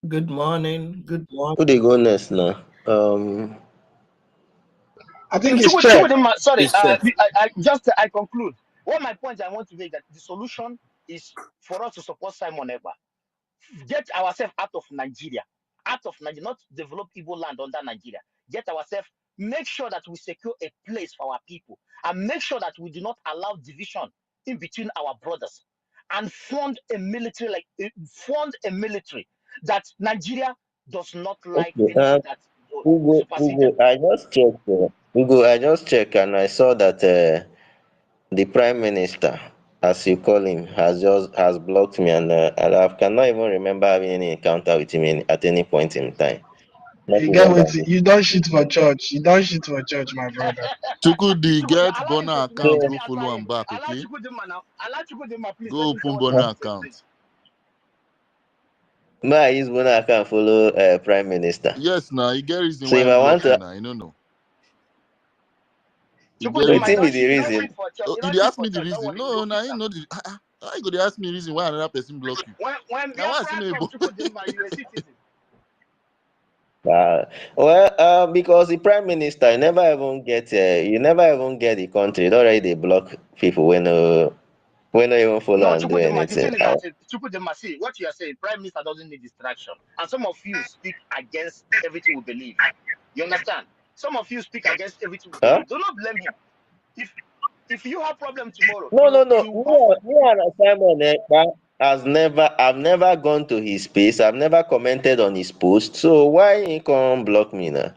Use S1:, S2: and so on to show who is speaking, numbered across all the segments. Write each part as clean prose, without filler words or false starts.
S1: Good morning. Good morning.
S2: Who they go next now?
S3: I think it's Chair.
S4: Sorry,
S1: It's Chef.
S4: I conclude. What my point I want to make that the solution is for us to support Simon Egba. Get ourselves out of Nigeria, not develop Igbo land under Nigeria. Get ourselves, make sure that we secure a place for our people, and make sure that we do not allow division in between our brothers, and fund a military that Nigeria does not like
S2: Okay.
S4: anything that supersedes them.
S2: Ugo, I just checked. Ugo, I just checked and I saw that the Prime Minister, as you call him, has blocked me, and I cannot even remember having any encounter with him at any point in time. Not
S3: You get
S2: even
S3: what?
S2: that.
S3: You don't shit for church. You don't shit for church, my brother.
S5: Chukwudi, get
S4: Allow me
S5: Bona
S4: to let
S5: account,
S4: me
S5: go
S4: answer
S5: follow
S4: him.
S5: him back,
S4: Allow
S5: okay?
S4: Chukwudema now. Allow Chukwudema, please.
S5: Go
S4: Let me say
S5: open
S4: what I
S5: Bona
S4: want to say,
S5: account.
S4: please.
S2: May I use Bona account follow Prime Minister?
S5: Yes, now you get reason
S2: So
S5: why
S2: if
S5: I'm
S2: I want
S5: blocking
S2: to,
S5: now. I don't know. You get
S4: Chukwudema,
S2: wetin
S5: reason.
S2: be the
S4: you don't
S2: reason?
S4: shit for church.
S5: Oh,
S4: You
S5: you
S4: don't
S5: dey
S4: shit
S5: ask
S4: for
S5: me the
S4: church. Don't
S5: reason.
S4: worry, we
S5: No,
S4: go
S5: now
S4: fix
S5: you
S4: them.
S5: know the. How you go dey ask me reason why another person block you?
S4: When
S5: Now why I see
S4: Biafra
S5: no
S4: from
S5: able?
S4: Chukwudema, you a citizen.
S2: Because the Prime Minister you never even get the country. It already they block people when no even follow
S4: No,
S2: and do
S4: Chukwudema, the
S2: anything.
S4: thing is that Chukwudema, see, what you are saying, Prime Minister doesn't need distraction. And some of you speak against everything we believe. You understand? Some of you speak against everything we
S2: Huh?
S4: believe. Do not blame him. If you have problem tomorrow,
S2: No, no, no.
S4: you go for
S2: Me and Simon Ekpa I've never gone to his space. I've never commented on his post. So why he can't block me now?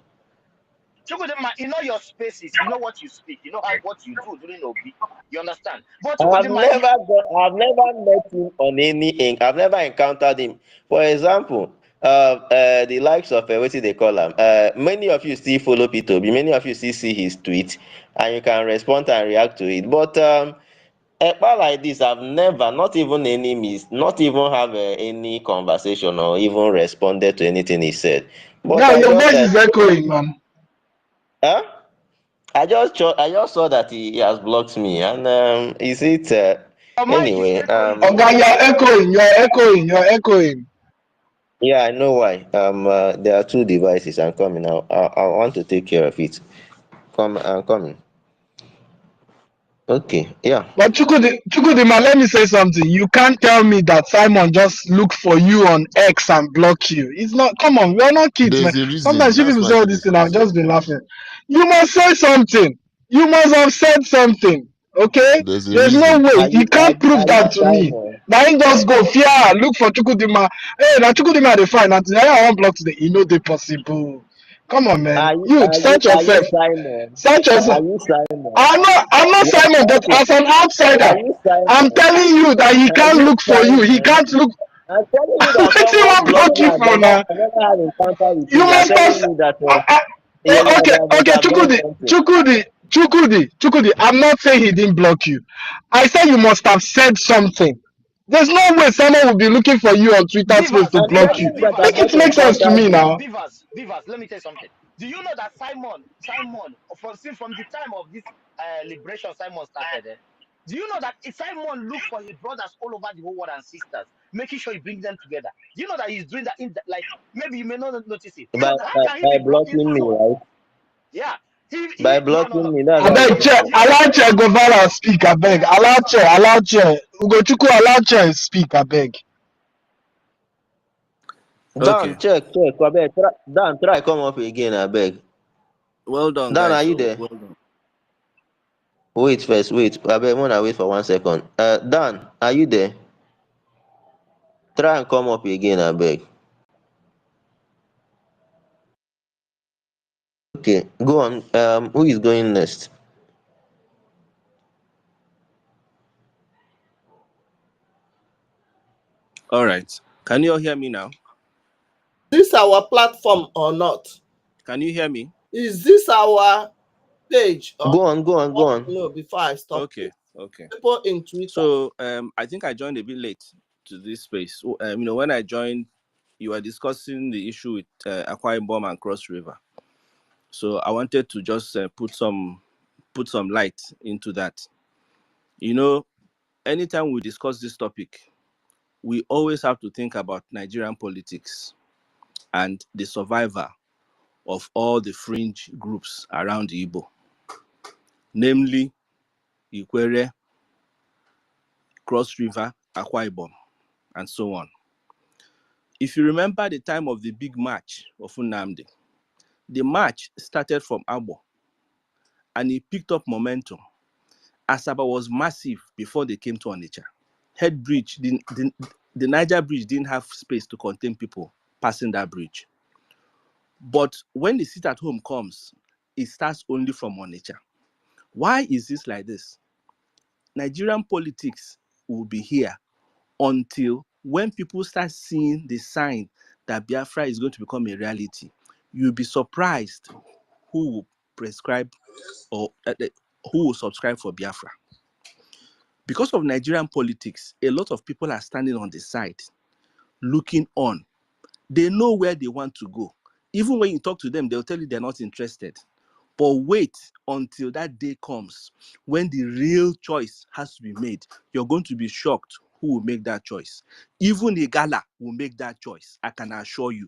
S4: Chukwudema, you know your spaces, you know what you speak, you know what you do during OB. You understand? But
S2: I've
S4: Chukwudema,
S2: never met him on I've never encountered him. For example, the likes of what do they call him? Many of you still follow P2B, many of you still see his tweet, and you can respond and react to it. But Ekpa like this, I've never, not even enemies, not even have any conversation or even responded to anything he said. But
S3: Now your voice is echoing, man.
S2: huh? I just saw that he has blocked me, and is it
S4: your mic is
S2: anyway?
S4: echoing
S3: Oh
S4: too
S3: God,
S4: much.
S3: you're echoing.
S2: Yeah, I know why. There are two devices. I'm coming now. I want to take care of it. I'm coming. Okay, yeah.
S3: But Chukudima, let me say something. You can't tell me that Simon just looked for you on X and block you. It's not. Come on, we're not kids, man.
S5: There's a reason.
S3: Sometimes you
S5: That's
S3: people
S5: why I
S3: say all
S5: said
S3: this
S5: there's a
S3: thing, I've
S5: reason.
S3: just been laughing. You must say something. You must have said something. Okay?
S5: There's a
S3: There's no
S5: reason.
S3: way. You can't prove
S2: Are you
S3: that to me.
S2: Simon?
S3: Now he just go fear, look for Chukudima. Hey, now Chukudima they find. Now I want block today. You know they possible. Come on, man. You search
S2: Are you
S3: yourself.
S2: Simon?
S3: Search yourself.
S2: Are you Simon?
S3: I'm not
S2: Yes.
S3: Simon, but
S2: Okay.
S3: as an
S2: Are
S3: outsider,
S2: you
S3: I'm
S2: Simon?
S3: telling you that he
S2: Are
S3: can't
S2: you
S3: look for you. He
S2: Simon?
S3: can't look.
S2: I'm telling you that
S3: What you
S2: someone
S3: want
S2: blocked
S3: block
S2: me
S3: you
S2: and
S3: for now?
S2: I never had encounter with
S3: You
S2: him. You're
S3: must have.
S2: telling me that
S3: I, I, okay,
S2: I must
S3: okay,
S2: have done
S3: Chukudi,
S2: something.
S3: Chukudi, Chukudi, Chukudi. I'm not saying he didn't block you. I said you must have said something. There's no way someone will be looking for you on Twitter space to
S4: Beavers,
S2: I'm
S3: block
S2: telling
S3: you.
S2: you that
S4: Beavers,
S2: I've
S3: Make
S2: not
S3: it make sense to
S2: encountered
S3: me
S2: him.
S3: now.
S4: Beavers, let me tell you something. Do you know that from the time of this liberation Simon started, do you know that if Simon look for his brothers all over the whole world and sisters, making sure he brings them together? Do you know that he's doing that like maybe you may not notice it.
S2: By,
S4: So how
S2: by,
S4: can he
S2: by
S4: be blocking
S2: blocking me,
S4: someone?
S2: right?
S4: Yeah.
S2: By
S4: No.
S2: blocking me, that's
S3: I
S2: how
S3: beg,
S2: you
S3: chair,
S2: know.
S3: allow chair Govara speak. I beg, allow chair. Ugochukwu, allow chair speak. I beg.
S1: Okay.
S2: Dan, check. Abeg, Dan, try come up again, abeg.
S1: Well done,
S2: Dan, are
S1: guys.
S2: you
S1: So
S2: there?
S1: well done.
S2: Wait first, wait. Abeg, wanna wait for 1 second. Dan, are you there? Try and come up again, abeg. Okay, go on. Who is going next?
S1: All right. Can you all hear me now?
S6: Is this our platform or not?
S1: Can you hear me?
S6: Is this our page?
S2: Go on.
S6: No, before I stop
S1: Okay.
S6: it.
S1: Okay.
S6: People in Twitter.
S1: So I think I joined a bit late to this space. When I joined, you were discussing the issue with AKOM and Cross River. So I wanted to just put some light into that. Anytime we discuss this topic, we always have to think about Nigerian politics. and the survivor of all the fringe groups around the Igbo, namely Ikwere, Cross River, Akwa Ibom, and so on. If you remember the time of the big march of Nnamdi, the march started from Abo and it picked up momentum. Asaba was massive before they came to Onitsha. Head Bridge, the Niger Bridge didn't have space to contain people passing that bridge. But when the sit at home comes, it starts only from Onitsha. Why is this like this? Nigerian politics will be here until when people start seeing the sign that Biafra is going to become a reality. You'll be surprised who will prescribe or who will subscribe for Biafra. Because of Nigerian politics, a lot of people are standing on the side, looking on. They know where they want to go. Even when you talk to them, they'll tell you they're not interested. But wait until that day comes when the real choice has to be made. You're going to be shocked who will make that choice. Even a gala will make that choice, I can assure you.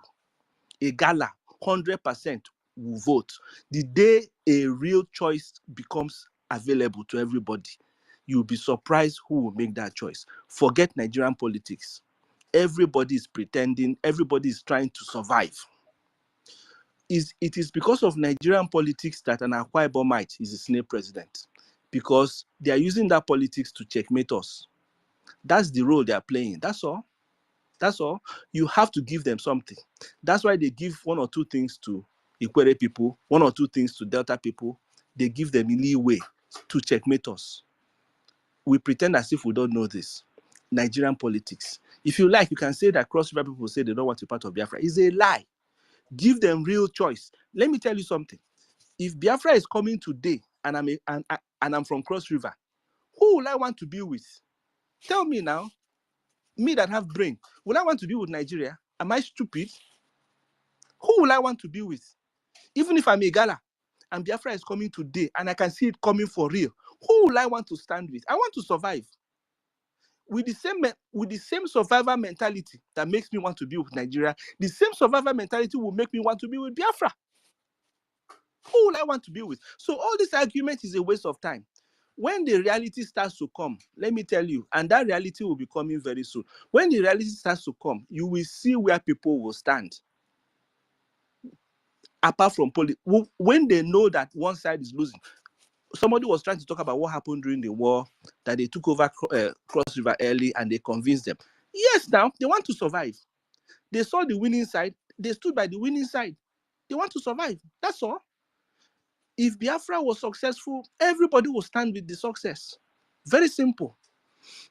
S1: A gala, 100% will vote. The day a real choice becomes available to everybody, you'll be surprised who will make that choice. Forget Nigerian politics. Everybody is pretending, everybody is trying to survive. It is because of Nigerian politics that an Akwa Ibomite is a Senate president, because they are using that politics to checkmate us. That's the role they are playing. That's all. That's all. You have to give them something. That's why they give one or two things to Ikwere people, one or two things to Delta people. They give them leeway to checkmate us. We pretend as if we don't know this. Nigerian politics. If you like, you can say that Cross River people say they don't want to be part of Biafra. It's a lie. Give them real choice. Let me tell you something. If Biafra is coming today and I'm from Cross River, who will I want to be with? Tell me now. Me that have brain, will I want to be with Nigeria? Am I stupid? Who will I want to be with? Even if I'm a gala and Biafra is coming today and I can see it coming for real, who will I want to stand with? I want to survive. With the same survivor mentality that makes me want to be with Nigeria, the same survivor mentality will make me want to be with Biafra. Who will I want to be with? So all this argument is a waste of time. When the reality starts to come, let me tell you, and that reality will be coming very soon. When the reality starts to come, you will see where people will stand. Apart from politics, when they know that one side is losing. Somebody was trying to talk about what happened during the war, that they took over Cross River early and they convinced them. Yes, now, they want to survive. They saw the winning side. They stood by the winning side. They want to survive. That's all. If Biafra was successful, everybody will stand with the success. Very simple.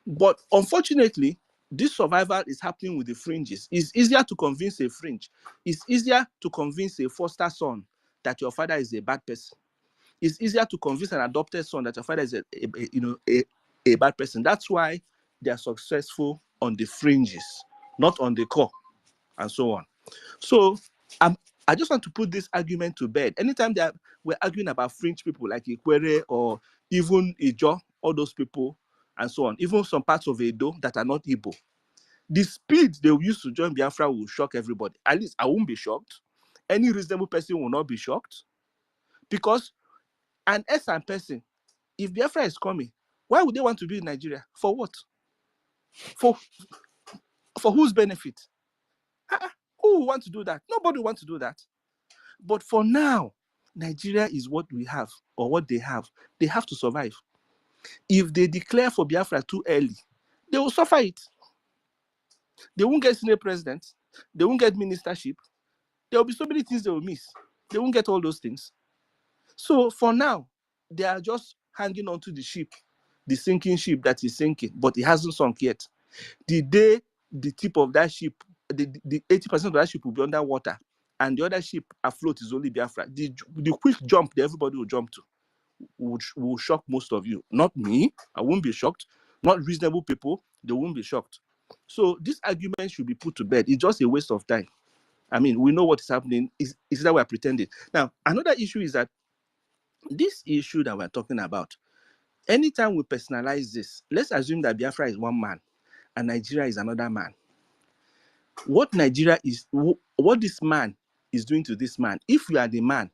S1: But unfortunately, this survival is happening with the fringes. It's easier to convince a fringe. It's easier to convince a foster son that your father is a bad person. It's easier to convince an adopted son that your father is a bad person. That's why they are successful on the fringes, not on the core, and so on. So I just want to put this argument to bed. Anytime that we're arguing about fringe people like Ikwere or even Ijo, all those people, and so on, even some parts of Edo that are not Igbo, the speed they used to join Biafra will shock everybody. At least I won't be shocked. Any reasonable person will not be shocked. Because an S&M person, if Biafra is coming, why would they want to be in Nigeria? For what? For whose benefit? Who will want to do that? Nobody wants to do that. But for now, Nigeria is what we have, or what they have. They have to survive. If they declare for Biafra too early, they will suffer it. They won't get Senate president. They won't get ministership. There will be so many things they will miss. They won't get all those things. So for now, they are just hanging on to the ship, the sinking ship that is sinking, but it hasn't sunk yet. The day the tip of that ship, the 80% of that ship will be underwater, and the other ship afloat is only Biafra, the quick jump that everybody will jump to will shock most of you. Not me, I won't be shocked. Not reasonable people, they won't be shocked. So this argument should be put to bed. It's just a waste of time. I mean, we know what is happening. Is that we're pretending. Now, another issue is that this issue that we're talking about, anytime we personalize this, let's assume that Biafra is one man and Nigeria is another man. What Nigeria is, what this man is doing to this man, if we are the man,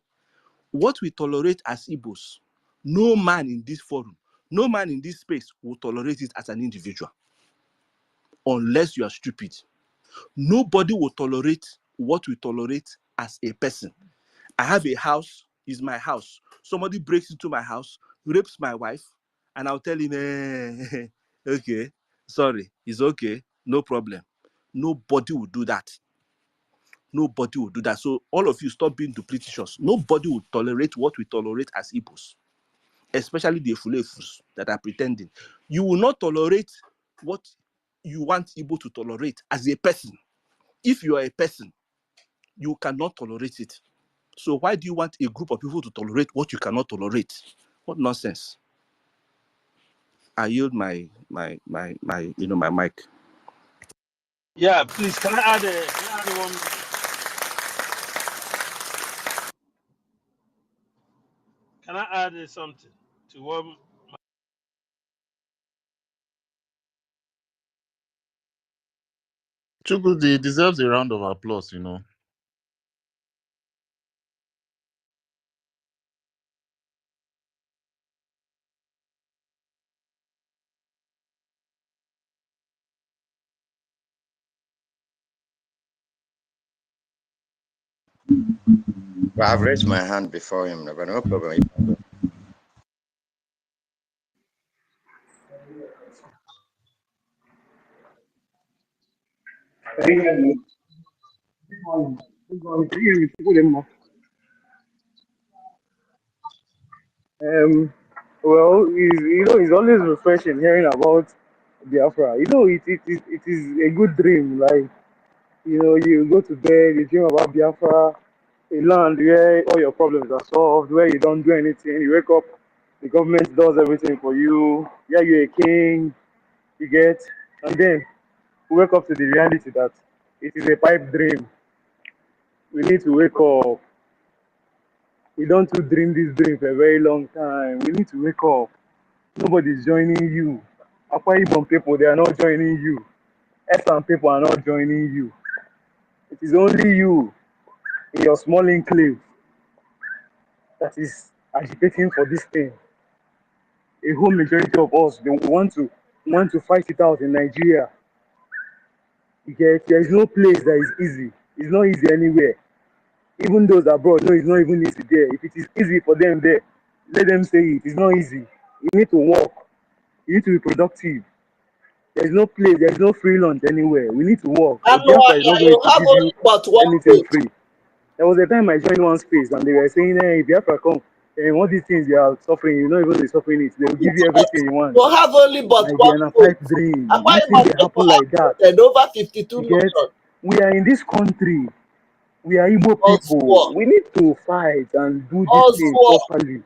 S1: what we tolerate as Igbos, no man in this forum, no man in this space will tolerate it as an individual, unless you are stupid. Nobody will tolerate what we tolerate as a person. I have a house, is my house. Somebody breaks into my house, rapes my wife, and I'll tell him, okay, sorry, it's okay, no problem. Nobody will do that. Nobody will do that. So all of you stop being dupliticious. Nobody will tolerate what we tolerate as Igbos, especially the Efulefus that are pretending. You will not tolerate what you want Igbo to tolerate as a person. If you are a person, you cannot tolerate it. So why do you want a group of people to tolerate what you cannot tolerate? What nonsense. I yield my mic.
S7: Yeah, please, can I add one? Can I add something to what?
S5: Chukwudi deserves a round of applause, you know.
S8: I've raised my hand before him, but no problem.
S3: Well, it's always refreshing hearing about Biafra. It is a good dream. Like, you go to bed, you dream about Biafra, a land where all your problems are solved, where you don't do anything. You wake up, the government does everything for you. Yeah, you're a king, you get, and then we wake up to the reality that it is a pipe dream. We need to wake up. We don't to dream this dream for a very long time. We need to wake up. Nobody's joining you. Akwa Ibom people, they are not joining you. Eastern people are not joining you. It is only you in your small enclave that is agitating for this thing. A whole majority of us, they want to fight it out in Nigeria. There is no place that is easy. It's not easy anywhere. Even those abroad know it's not even easy there. If it is easy for them there, let them say it. It's not easy. You need to work. You need to be productive. There's no place, there's no free lunch anywhere. We need to work. Biafra is not going
S6: You
S3: to
S6: have
S3: give
S6: only
S3: you
S6: but one
S3: anything
S6: page.
S3: free. There was a time I joined one space and they were saying, hey, if Biafra come, all these things you are suffering, you don't even be suffering it. They will give you everything you want.
S6: You have only but one
S3: Nigeria
S6: page.
S3: pipe dream.
S6: And why
S3: Nothing
S6: must
S3: will happen
S6: people
S3: like that.
S6: have over 52
S3: You
S6: million?
S3: get? We are in this country. We are Igbo people. We need to fight and do this thing properly.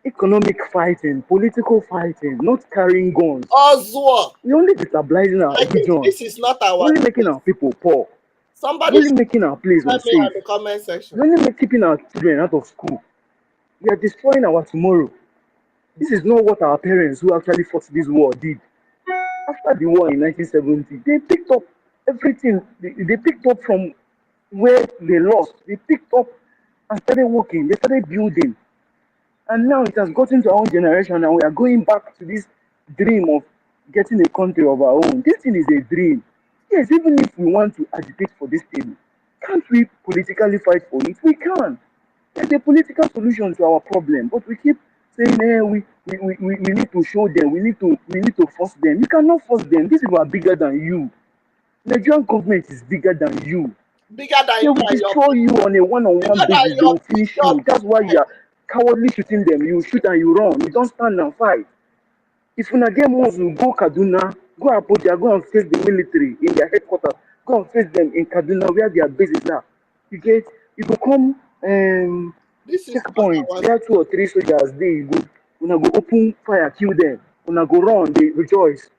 S3: Economic fighting, political fighting, not carrying guns. We're only destabilizing our region.
S6: This is not our
S3: We're only making our people poor.
S6: Somebody
S3: We're only making our place
S6: tell me in
S3: unsafe.
S6: the comment section.
S3: We're only keeping our children out of school. We are destroying our tomorrow. This is not what our parents who actually fought this war did. After the war in 1970, they picked up everything. They picked up from where they lost. They picked up and started working. They started building. And now it has gotten to our own generation and we are going back to this dream of getting a country of our own. This thing is a dream. Yes, even if we want to agitate for this thing, can't we politically fight for it? We can. There's a political solution to our problem, but we keep saying, we need to show them, we need to force them. You cannot force them. These people are bigger than you. Nigerian government is bigger than you.
S6: Bigger than
S3: They will destroy you on a one-on-one basis. They will finish you. That's why you are cowardly shooting them. You shoot and you run. You don't stand and fight. If you get muscle, go Kaduna, go Abuja, go and face the military in their headquarters. Go and face them in Kaduna where their bases are. You get, you become checkpoint. There are 2 or 3 soldiers there. You go open fire, kill them. Go run, they rejoice.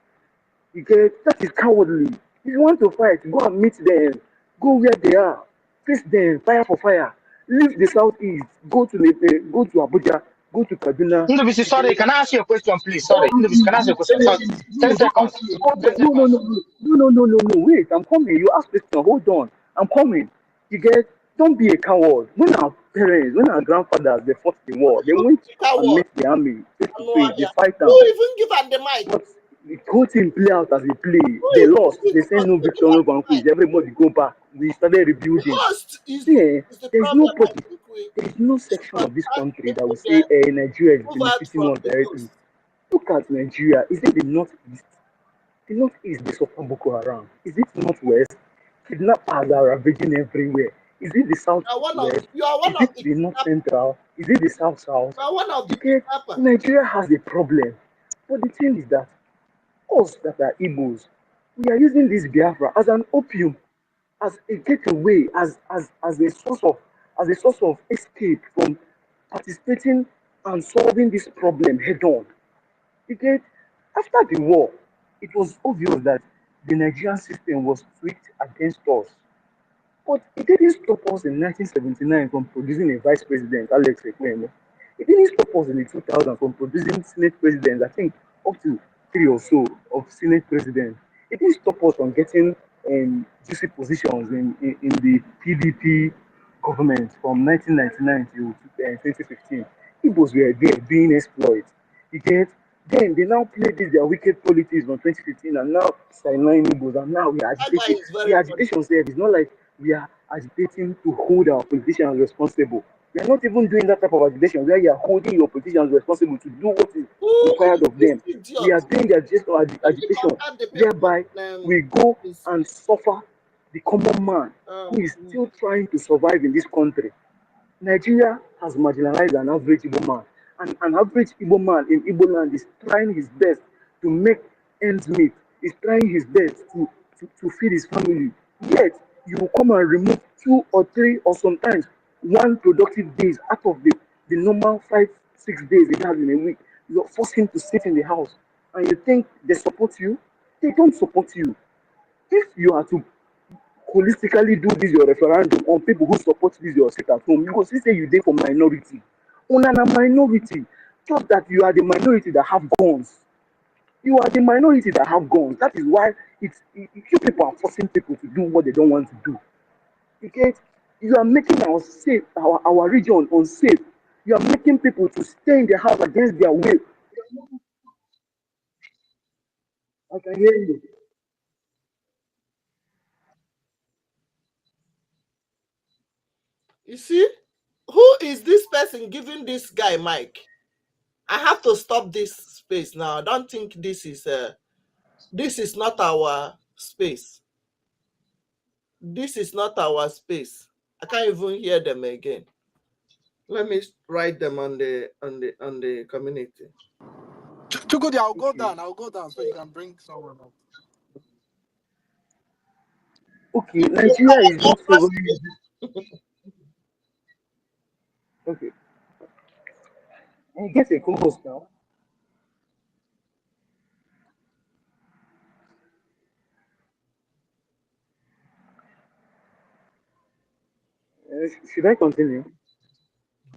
S3: You get, that is cowardly. If you want to fight, go and meet them. Go where they are. Face them, fire for fire. Leave the southeast. Go to Abuja. Go to Kaduna.
S4: Ndubisi, sorry, can I ask you a question, please? Sorry, Ndubisi, can I ask you a question? Sorry, 10 seconds. 10 seconds.
S3: No. Wait, I'm coming. You asked question. Hold on. I'm coming. You get, don't be a coward. When our parents, when our grandfathers, they fought the war, they went and
S6: Coward.
S3: met the army face to face, they
S6: Anuadia.
S3: fight them.
S6: Who even give her the mic?
S3: But the whole team play out as they play.
S6: Who
S3: They
S6: even
S3: lost.
S6: give
S3: They said no
S6: give
S3: victor,
S6: her
S3: no
S6: the
S3: vanquish.
S6: mic?
S3: Everybody go back. We started
S6: The
S3: rebuilding.
S6: host
S3: See,
S6: is the
S3: there's
S6: problem. I
S3: nobody,
S6: think
S3: there's no
S6: we
S3: section of this country that will
S6: should
S3: say Nigeria is
S6: move out
S3: benefiting
S6: from
S3: us
S6: the
S3: directly.
S6: host.
S3: Look at Nigeria. Is it the northeast? The northeast, they suffer Boko Haram. Is it northwest? Kidnappers are ravaging everywhere. Is it the southwest?
S6: You are one
S3: Is it
S6: of the
S3: the north
S6: kidnappers.
S3: central? Is it the south south?
S6: You are one of the
S3: Okay,
S6: kidnappers.
S3: Nigeria has a problem. But the thing is that us that are Igbos, we are using this Biafra as an opium, as a getaway, as a source of escape from participating and solving this problem head on. Because after the war, it was obvious that the Nigerian system was tweaked against us. But it didn't stop us in 1979 from producing a vice president, Alex Ekweme. It didn't stop us in the 2000 from producing Senate presidents, I think up to three or so of Senate presidents. It didn't stop us from getting juicy positions in the PDP government from 1999 to 2015. Igbos were there doing exploits. You get, then they now play this their wicked politics from 2015 and now sideline Igbos and now we are
S6: That guy
S3: agitating.
S6: is very
S3: The
S6: funny.
S3: agitation there is not like we are agitating to hold our politicians responsible. We are not even doing that type of agitation where you are holding your politicians responsible to do what is
S6: Who
S3: required
S6: is
S3: of
S6: this
S3: them. We are
S6: idiot?
S3: doing the
S6: Let me
S3: agitation
S6: contact the person.
S3: whereby we go
S6: Is
S3: and suffer the common man who is still trying to survive in this country. Nigeria has marginalized an average Igbo man. And an average Igbo man in Igbo land is trying his best to make ends meet. He's trying his best to feed his family. Yet, you will come and remove 2 or 3 or sometimes 1 productive days out of the normal 5, 6 days he has in a week. You force him to sit in the house. And you think they support you? They don't support you. If you are to holistically do this your referendum on people who support this your sit at home, you go see say you dey for minority. Una na minority, just that you are the minority that have guns. You are the minority that have guns. That is why you people are forcing people to do what they don't want to do. You get, you are making our region unsafe. You are making people to stay in their house against their will. I can hear you.
S6: you see, who is this person giving this guy mic? I have to stop this space now. I don't think this is not our space. This is not our space. I can't even hear them again. Let me write them on the community.
S9: Chukudi, I'll go
S3: Okay.
S9: down. I'll go down so you can bring someone up.
S3: Okay, Nigeria is not favoring. Okay, I get a co-host now. Should I continue?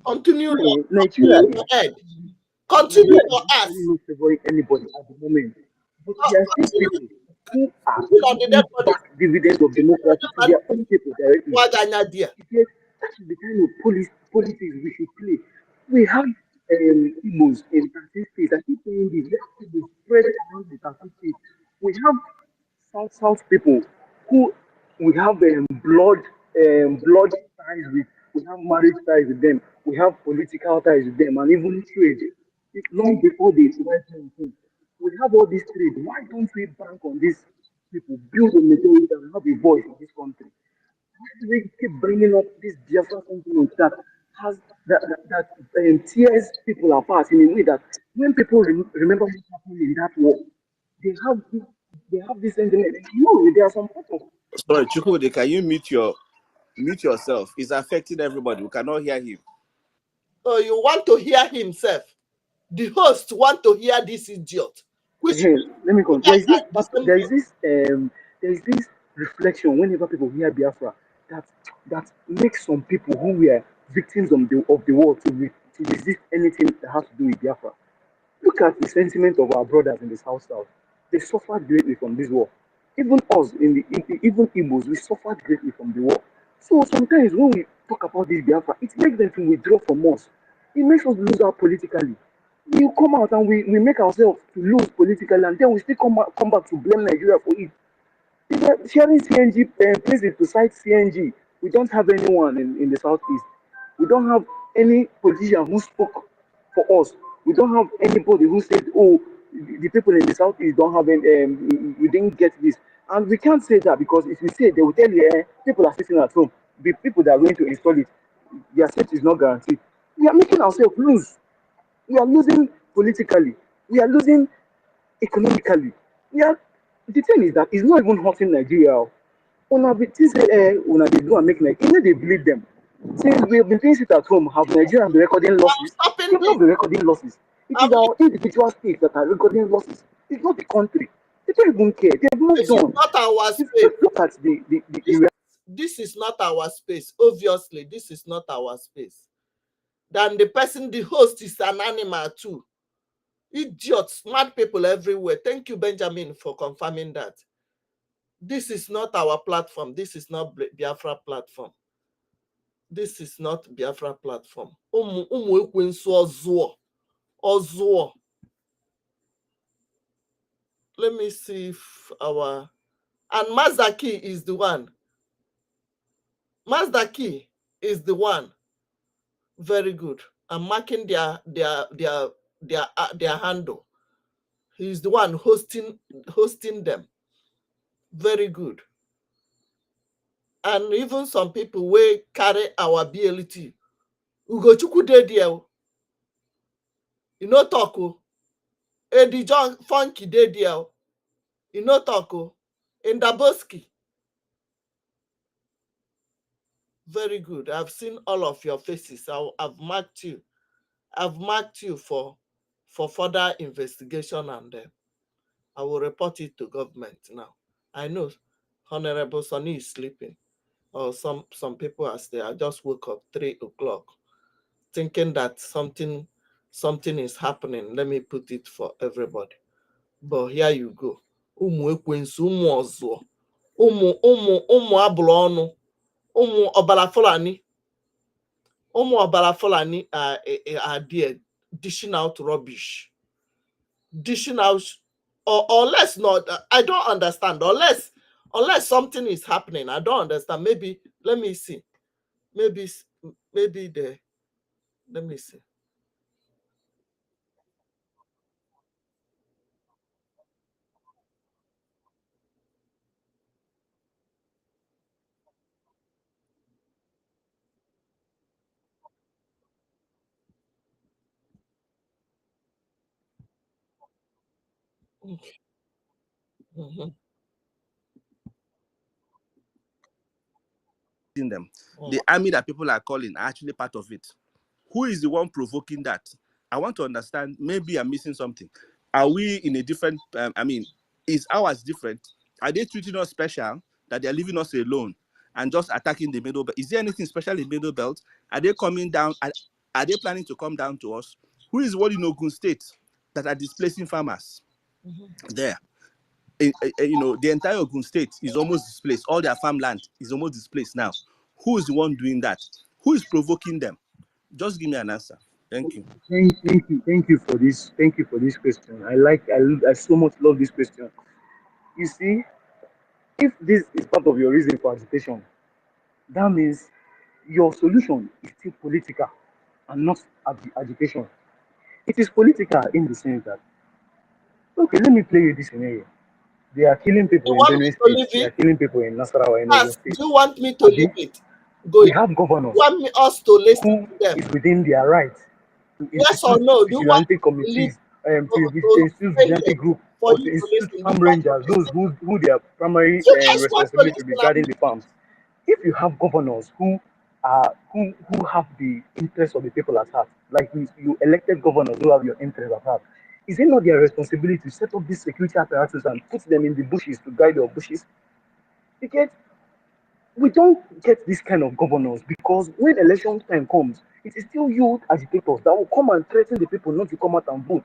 S6: Continue.
S3: Nigeria
S6: Continue
S3: is
S6: your head.
S3: Nigeria
S6: Continue
S3: is
S6: for
S3: actually
S6: us.
S3: not favoring anybody at the moment. But there are still
S6: Continue
S3: people who are
S6: on the dead
S3: giving
S6: body.
S3: back dividends of democracy to their own people directly.
S6: Waganya.
S3: Because that is the kind of politics we should play. We have Igbos in 13 states. I keep saying this. We have Igbos spread around the 13 states. We have South people who we have blood ties with. We have marriage ties with them. We have political ties with them, and even trade. It's long before the white man came. We have all this trade. Why don't we bank on these people, build a majority, and have a voice in this country? We keep bringing up this Biafra sentiment that has that tears people apart in a way that when people remember what happened in that war, they have this, they have this sentiment. No, there are some people.
S1: Sorry, Chukwudi, can you mute yourself? It's affecting everybody. We cannot hear him.
S6: Oh, you want to hear himself? The host want to hear this idiot. Which
S3: Let me
S6: you
S3: come.
S6: guys are the same
S3: There is this reflection whenever people hear Biafra that makes some people who were victims of the war to resist anything that has to do with Biafra. Look at the sentiment of our brothers in the South. They suffered greatly from this war. Even us, even Igbos, we suffered greatly from the war. So sometimes when we talk about this Biafra, it makes them to withdraw from us. It makes us lose out politically. We come out and we make ourselves to lose politically, and then we still come back to blame Nigeria for it. Sharing CNG places to site CNG. We don't have anyone in the southeast. We don't have any politician who spoke for us. We don't have anybody who said, "Oh, the people in the southeast don't have any. We didn't get this." And we can't say that because if we say, they will tell you, people are sitting at home. The people that are going to install it, their safety is not guaranteed. We are making ourselves lose. We are losing politically. We are losing economically. Yeah, the thing is that it's not even hurting Nigeria. Una be think say una dey do and make Nigeria. You know they believe them. Since we have been doing it at home, have Nigeria been recording
S6: I'm
S3: losses? We
S6: stopping
S3: have
S6: this.
S3: not been recording losses. It
S6: I'm
S3: is our individual states that are recording losses. It's not the country. They don't even care. They've moved
S6: This is
S3: on.
S6: not our
S3: Just
S6: space.
S3: look at
S6: This is not our space. Obviously, this is not our space. Then the person, the host, is an animal too. Idiots, smart people everywhere. Thank you, Benjamin, for confirming that. This is not our platform. This is not Biafra platform. This is not Biafra platform. Ozuo. Let me see if our... And Mazaki is the one. Mazdaki is the one. Very good. I'm marking their handle. He's the one hosting them. Very good. And even some people will carry our BLT. Ugochukwu dey there. You know talk. Eddie John Funky dey there. You know talk. In Daboski. Very good. I've seen all of your faces. I've marked you. I've marked you for further investigation, and I will report it to government now. I know Honorable Sonny is sleeping, or some people are still. I just woke up 3 o'clock, thinking that something is happening. Let me put it for everybody. But here you go. Ụmụ ekwensu, ụmụ ọzọ, ụmụ abụrụ ọnụ, ụmụ ọbara Fulani. Ọbara Fulani are there dishing out rubbish. Dishing out, or less not. I don't understand. Unless something is happening, I don't understand. Maybe let me see. Maybe the let me see. Mhm.
S1: them. The army that people are calling are actually part of it. Who is the one provoking that? I want to understand. Maybe I'm missing something. Are we in a different? Is ours different? Are they treating us special that they're leaving us alone and just attacking the middle belt? Is there anything special in middle belt? Are they coming down? Are they planning to come down to us? Who is what in Ogun State that are displacing farmers there? The entire Ogun State is almost displaced. All their farmland is almost displaced now. Who is the one doing that? Who is provoking them? Just give me an answer. Thank you.
S3: Thank you for this. Thank you for this question. I so much love this question. You see, if this is part of your reason for agitation, that means your solution is still political and not agitation. It is political in the sense that, okay, let me play you this scenario. They are killing people
S6: You
S3: in
S6: want me
S3: Benue
S6: to
S3: State.
S6: leave
S3: They
S6: it?
S3: are killing people in Nasarawa in Ogun
S6: Yes.
S3: State.
S6: Do you want me to leave
S3: Abi,
S6: it? Go.
S3: we
S6: You
S3: have governors
S6: want us to listen
S3: who
S6: to them?
S3: is within their right to
S6: Yes or
S3: institute
S6: no? Do you want
S3: vigilante
S6: me to leave
S3: committees, to
S6: to
S3: institute
S6: stay here
S3: vigilante group,
S6: for
S3: or
S6: you
S3: to
S6: to
S3: institute
S6: listen? Do
S3: farm
S6: you want to
S3: rangers, those
S6: listen?
S3: who their primary
S6: You guys want to
S3: responsibility
S6: listen?
S3: regarding the farms. If you have governors who have the interests of the people at heart, like you elected governors who have your interests at heart, is it not their responsibility to set up these security apparatus and put them in the bushes to guide your bushes? Because we don't get this kind of governors, because when election time comes, it is still youth agitators that will come and threaten the people not to come out and vote.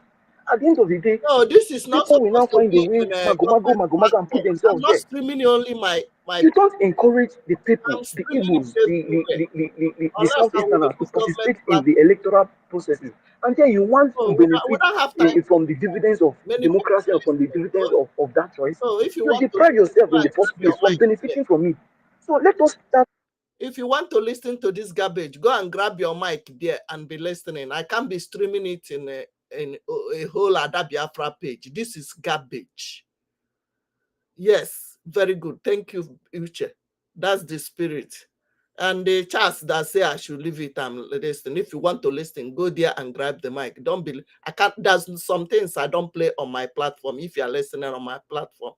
S3: at the end of the day,
S6: No, this is not
S3: people will now
S6: supposed to
S3: find a
S6: be
S3: way,
S6: in a government
S3: mago, and put
S6: platform. I'm
S3: themselves
S6: not
S3: there.
S6: streaming only my
S3: You don't encourage the people,
S6: I'm
S3: the
S6: streaming it
S3: Igbos,
S6: everywhere.
S3: the
S6: Unless I will
S3: Southeasterners to
S6: use government
S3: participate in the
S6: platform.
S3: electoral processes. And then you want
S6: So
S3: to
S6: we
S3: benefit
S6: don't have time
S3: from
S6: for
S3: the dividends of
S6: many people
S3: democracy and from the
S6: listening.
S3: dividends of that choice.
S6: So if you
S3: You
S6: want to
S3: deprive
S6: listen,
S3: yourself
S6: go
S3: in the
S6: and grab
S3: first
S6: your
S3: place from
S6: mic here.
S3: benefiting from it. So let us start.
S6: If you want to listen to this garbage, go and grab your mic there and be listening. I can't be streaming it in a whole Biafra page. This is garbage. Yes, very good. Thank you, Uche. That's the spirit. And the chats that say I should leave it and listen. If you want to listen, go there and grab the mic. Don't be. I can't. There's some things I don't play on my platform. If you are listening on my platform,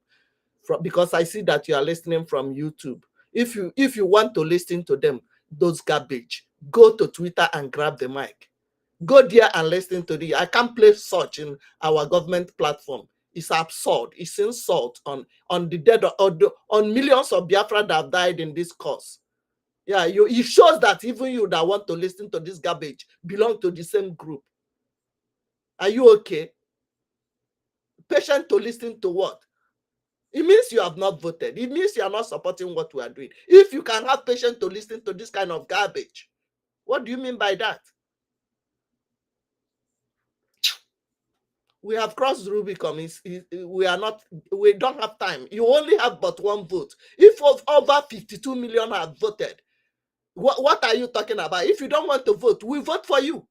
S6: because I see that you are listening from YouTube. If you want to listen to them, those garbage, go to Twitter and grab the mic. Go there and listen to I can't play such in our government platform. It's absurd. It's insult on the dead on millions of Biafra that have died in this cause. Yeah, it shows that even you that want to listen to this garbage belong to the same group. Are you okay? Patient to listen to what? It means you have not voted. It means you are not supporting what we are doing. If you can have patience to listen to this kind of garbage, what do you mean by that? We have crossed Rubicon. We don't have time. You only have but one vote. If over 52 million have voted, what are you talking about? If you don't want to vote, we vote for you.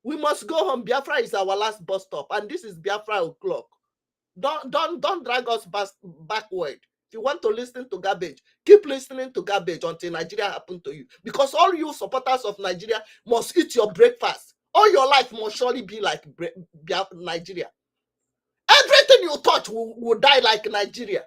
S6: We must go home. Biafra is our last bus stop, and this is Biafra o'clock. Don't drag us backward. If you want to listen to garbage, keep listening to garbage until Nigeria happen to you. Because all you supporters of Nigeria must eat your breakfast. All your life must surely be like Nigeria. Everything you touch will die like Nigeria.